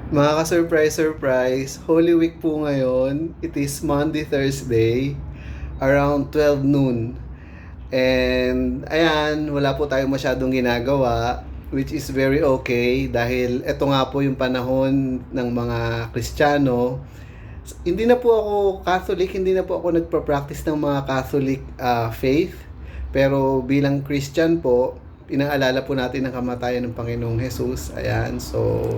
Mga ka-surprise, Holy Week po ngayon. It is Monday, Thursday, around 12 noon. And ayan, wala po tayong masyadong ginagawa, which is very okay dahil ito nga po yung panahon ng mga Kristiyano. Hindi na po ako Catholic, hindi na po ako nagpa-practice ng mga Catholic faith. Pero bilang Christian po, inaalala po natin ang kamatayan ng Panginoong Jesus. Ayan, so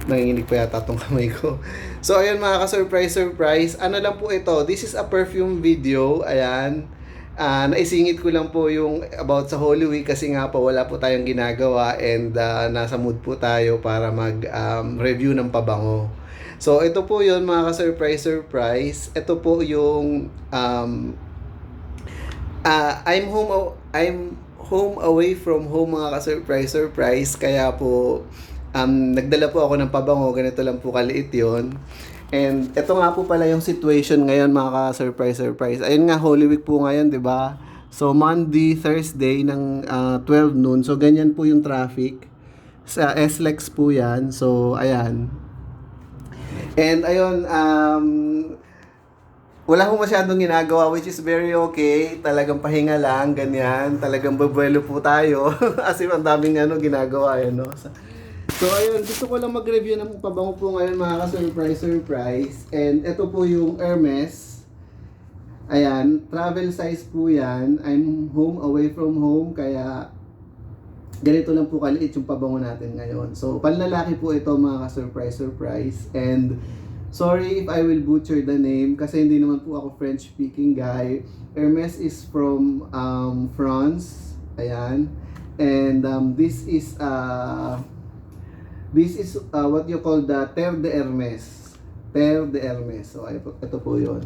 nanginginig pa yata tong kamay ko. So ayun mga ka-surprise. Ano lang po ito? This is a perfume video. Ayan. Naisingit ko lang po yung about sa Holy Week kasi nga po wala po tayong ginagawa and nasa mood po tayo para mag review ng pabango. So ito po yun mga ka-surprise. Ito po yung I'm home away from home mga ka-surprise. Kaya po nagdala po ako ng pabango, ganito lang po kaliit yon. And ito nga po pala yung situation ngayon mga ka-surprise. Ayun nga, Holy Week po ngayon, di ba? So Monday, Thursday ng 12 noon. So ganyan po yung traffic. Sa SLEX po yan. So ayan. And ayun, wala akong masyadong ginagawa which is very okay. Talagang pahinga lang, ganyan. Talagang babuelo po tayo. As if ang daming ginagawa yan, no? So ayun, gusto ko lang mag-review ng pabango po ngayon mga ka-surprise. And ito po yung Hermes. Ayan, travel size po yan. I'm home away from home kaya ganito lang po kaliit yung pabango natin ngayon. So panlalaki po ito mga ka-surprise. And sorry if I will butcher the name kasi hindi naman po ako French speaking guy. Hermes is from France. Ayan. And this is what you call the Terre de Hermes. Terre de Hermes. So, ito po yun.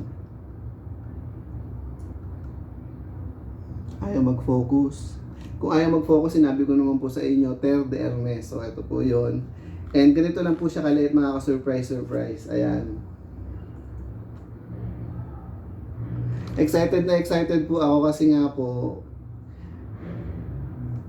Ayaw mag-focus. Kung ayaw mag-focus, sinabi ko naman po sa inyo, Terre de Hermes. So, ito po yun. And ganito lang po siya kaliit mga ka-surprise. Ayan. Excited po ako kasi nga po,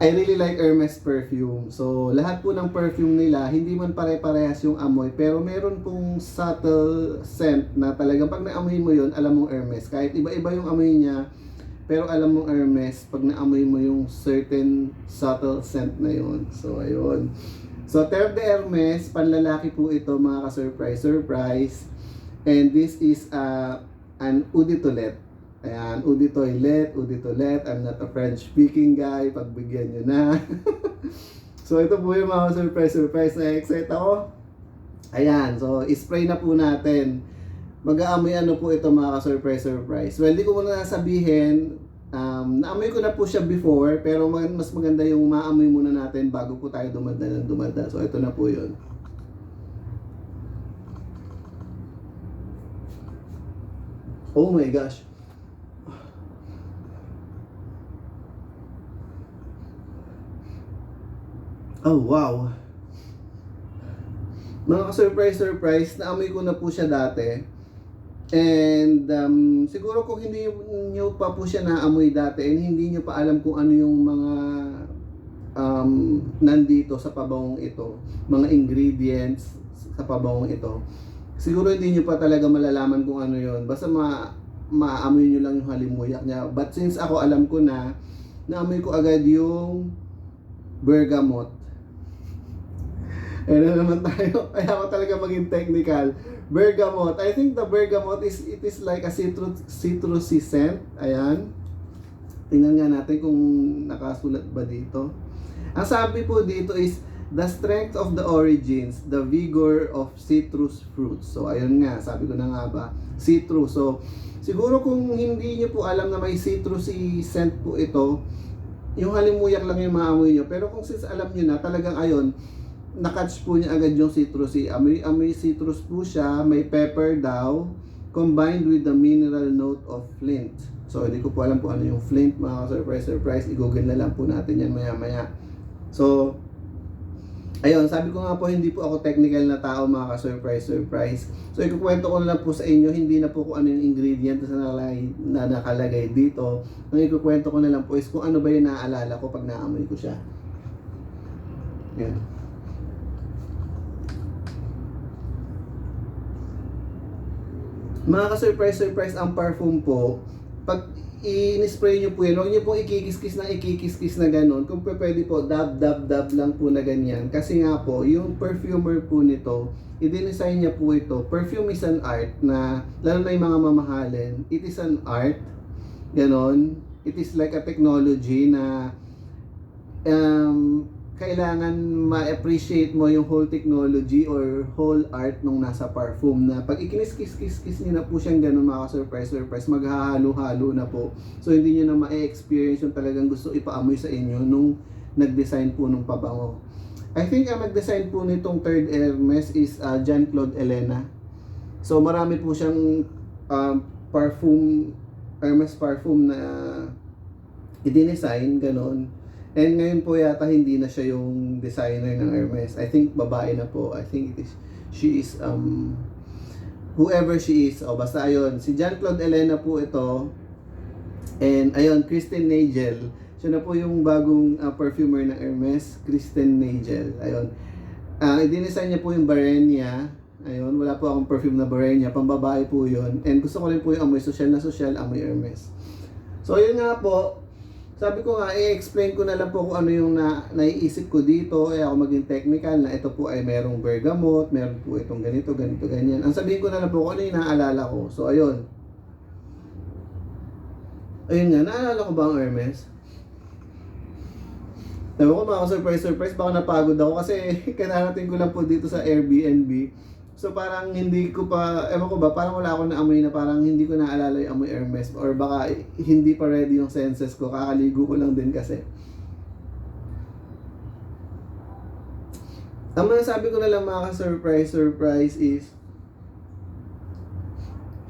I really like Hermes perfume. So, lahat po ng perfume nila, hindi man pare-parehas yung amoy, pero meron pong subtle scent na talagang pag naamoy mo yun, alam mong Hermes. Kahit iba-iba yung amoy niya, pero alam mong Hermes pag naamoy mo yung certain subtle scent na yun. So, ayun. So, Terre de Hermes, panlalaki po ito mga ka-surprise. And this is an Eau de Toilette. Ayan, Eau de Toilette. I'm not a French speaking guy. Pagbigyan nyo na. So, ito po yung mga surprise. Na-excite ako. Ayan, so, spray na po natin. Mag-aamoy ano po ito mga ka-surprise. Well, di ko muna sabihin. Naamoy ko na po siya before. Pero mas maganda yung maamoy muna natin bago po tayo dumalda. So, ito na po yun. Oh my gosh. Oh, wow. Mga ka-surprise, naamoy ko na po siya dati. And siguro kung hindi nyo pa po siya naamoy dati and hindi nyo pa alam kung ano yung mga nandito sa pabangong ito, mga ingredients sa pabangong ito, siguro hindi nyo pa talaga malalaman kung ano yon. Basta maamoy nyo lang yung halimuyak niya. But since ako alam ko na, naamoy ko agad yung bergamot. Ano naman tayo? Kaya ako talaga maging technical. Bergamot. I think the bergamot it is like a citrusy scent. Ayan. Tingnan nga natin kung nakasulat ba dito. Ang sabi po dito is the strength of the origins, the vigor of citrus fruits. So ayun nga, sabi ko na nga ba, citrus. So siguro kung hindi niyo po alam na may citrusy scent po ito, yung halimuyak lang yung maamoy nyo. Pero kung since alam nyo na, talagang ayon, nakatch po niya agad yung citrusy. Amoy citrus po siya, may pepper daw, combined with the mineral note of flint. So, hindi ko po alam kung ano yung flint, mga surprise. I-google na lang po natin yan maya-maya. So, ayun, sabi ko nga po, hindi po ako technical na tao, mga ka-surprise. So, ikukwento ko na lang po sa inyo, hindi na po kung ano yung ingredient na nakalagay dito. Ang ikukwento ko na lang po is kung ano ba yung naaalala ko pag naamoy ko siya. Yan. Mga ka-surprise, ang parfum po, pag in-spray nyo po yun, huwag nyo pong ikikis-kis na ganun. Kung pwede po, dab lang po na ganyan. Kasi nga po, yung perfumer po nito, i-design niya po ito. Perfume is an art na, lalo na yung mga mamahalin, it is an art. Ganon. It is like a technology na kailangan ma-appreciate mo yung whole technology or whole art nung nasa parfum na pag ikinis-kis nyo na po siyang ganun mga surprise, maghahalo-halo na po. So hindi nyo na ma-experience yung talagang gusto ipaamoy sa inyo nung nag-design po nung pabango. I think ang nag-design po nitong third Hermes is Jean-Claude Ellena. So marami po siyang parfum, Hermes parfum na i-design, ganun. And ngayon po yata hindi na siya yung designer ng Hermes. I think babae na po. I think she is whoever she is. O basta ayun, si Jean-Claude Ellena po ito. And ayun, Christine Nagel. Siya na po yung bagong perfumer ng Hermes, Christine Nagel. Ayun. I-design niya po yung Barenia. Ayun, wala po akong perfume na Barenia, pambabae po yun. And gusto ko rin po yung amoy social, amoy Hermes. So yun nga po, sabi ko nga, i-explain ko na lang po kung ano yung naiisip ko dito. Ako maging technical na ito po ay merong bergamot, meron po itong ganito, ganyan. Ang sabihin ko na lang po kung ano yung naaalala ko. So, ayun. Ayun nga, naaalala ko ba ang Hermes? Sabi ko, mga surprise, baka napagod ako kasi kanarating ko lang po dito sa Airbnb. So parang hindi ko pa, ewan ko ba, parang wala akong naamoy na parang hindi ko naalala yung amoy Hermes or baka hindi pa ready yung senses ko, kakaligo ko lang din kasi. Ang masasabi ko na lang mga surprise is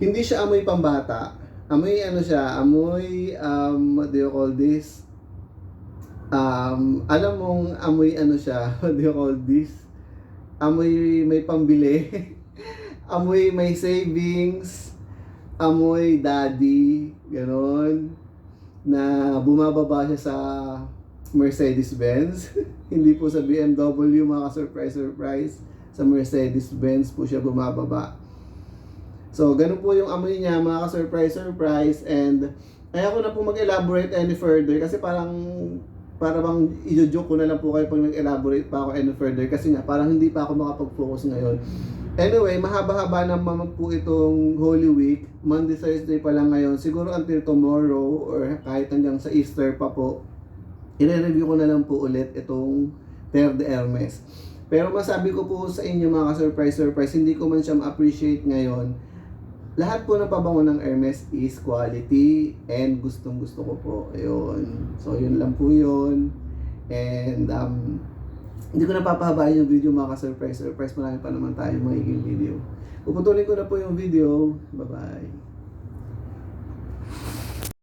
hindi siya amoy pambata. Amoy ano siya, amoy what do you call this? Alam mong amoy ano siya, what do you call this? Amoy may pambili, amoy may savings, amoy daddy, gano'n, na bumababa siya sa Mercedes-Benz. Hindi po sa BMW, mga surprise, sa Mercedes-Benz po siya bumababa. So, ganun po yung amoy niya, mga surprise, and ayoko na po mag-elaborate any further kasi parang bang i-joke ko na lang po kayo pag nag-elaborate pa ako any further kasi nga parang hindi pa ako makapag-focus ngayon. Anyway, mahaba-haba naman po itong Holy Week. Monday, Thursday pa lang ngayon. Siguro until tomorrow or kahit hanggang sa Easter pa po. I-review ko na lang po ulit itong Terre de Hermes. Pero masabi ko po sa inyo mga surprise, hindi ko man siya ma-appreciate ngayon. Lahat po ng pabango ng Hermes is quality and gustong-gusto ko po. Ayun. So, yun lang po yun. And, hindi ko napapahabain yung video mga surprise. Marami pa naman tayo magiging video. Puputulin ko na po yung video. Bye-bye.